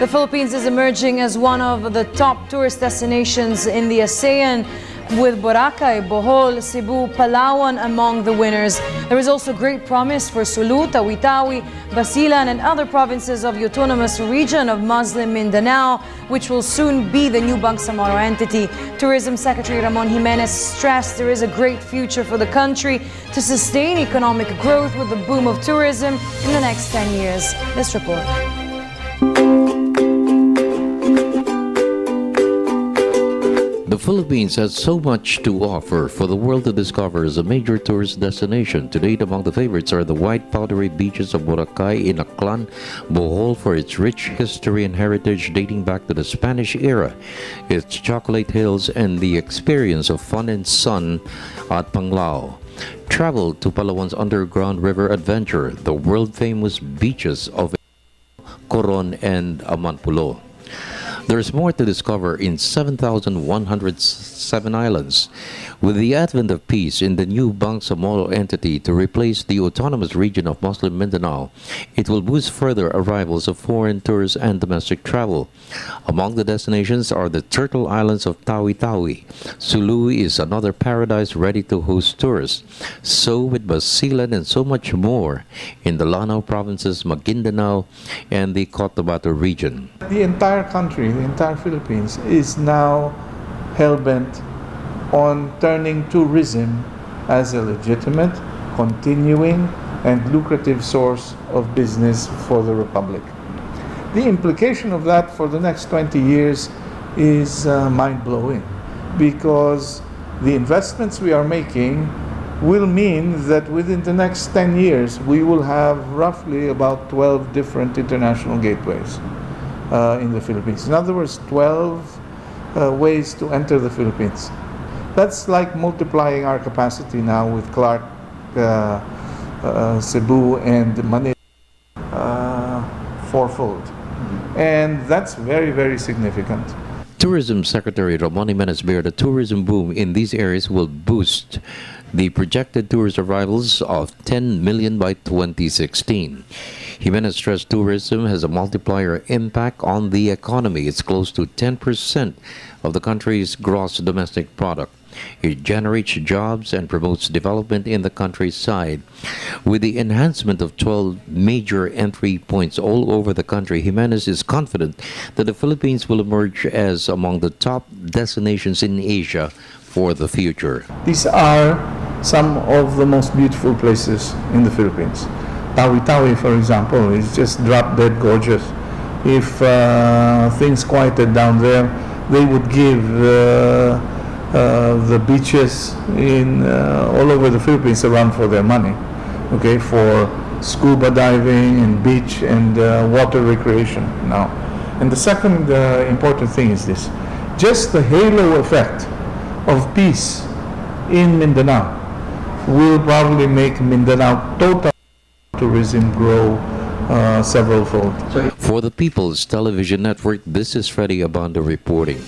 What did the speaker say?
The Philippines is emerging as one of the top tourist destinations in the ASEAN, with Boracay, Bohol, Cebu, Palawan among the winners. There is also great promise for Sulu, Tawi-Tawi, Basilan and other provinces of the autonomous region of Muslim Mindanao, which will soon be the new Bangsamoro entity. Tourism Secretary Ramon Jimenez stressed there is a great future for the country to sustain economic growth with the boom of tourism in the next 10 years. This report. The Philippines has so much to offer for the world to discover as a major tourist destination. To date, among the favorites are the white powdery beaches of Boracay in Aklan, Bohol for its rich history and heritage dating back to the Spanish era, its chocolate hills, and the experience of fun and sun at Panglao. Travel to Palawan's underground river adventure, the world-famous beaches of Coron and Amanpulo. There's more to discover in 7,107 islands. With the advent of peace in the new Bangsamoro entity to replace the autonomous region of Muslim Mindanao, it will boost further arrivals of foreign tourists and domestic travel. Among the destinations are the Turtle Islands of Tawi-Tawi. Sulu is another paradise ready to host tourists. So with Basilan and so much more in the Lanao provinces, Maguindanao, and the Cotabato region. The entire country, the entire Philippines, is now hell-bent on turning tourism as a legitimate, continuing, and lucrative source of business for the Republic. The implication of that for the next 20 years is mind-blowing, because the investments we are making will mean that within the next 10 years we will have roughly about 12 different international gateways in the Philippines. In other words, 12 ways to enter the Philippines. That's like multiplying our capacity now with Clark, Cebu, and Manila fourfold. And that's very, very significant. Tourism Secretary Ramon Jimenez bear the tourism boom in these areas will boost the projected tourist arrivals of 10 million by 2016. Jimenez stressed tourism has a multiplier impact on the economy. It's close to 10% of the country's gross domestic product. It generates jobs and promotes development in the countryside. With the enhancement of 12 major entry points all over the country, Jimenez is confident that the Philippines will emerge as among the top destinations in Asia for the future. These are some of the most beautiful places in the Philippines. Tawi-Tawi, for example, is just drop-dead gorgeous. If things quieted down there, they would give the beaches in all over the Philippines a run for their money, okay, for scuba diving and beach and water recreation now. And the second important thing is this: just the halo effect of peace in Mindanao will probably make Mindanao total tourism grow several fold. For the People's Television Network, this is Freddie Abando reporting.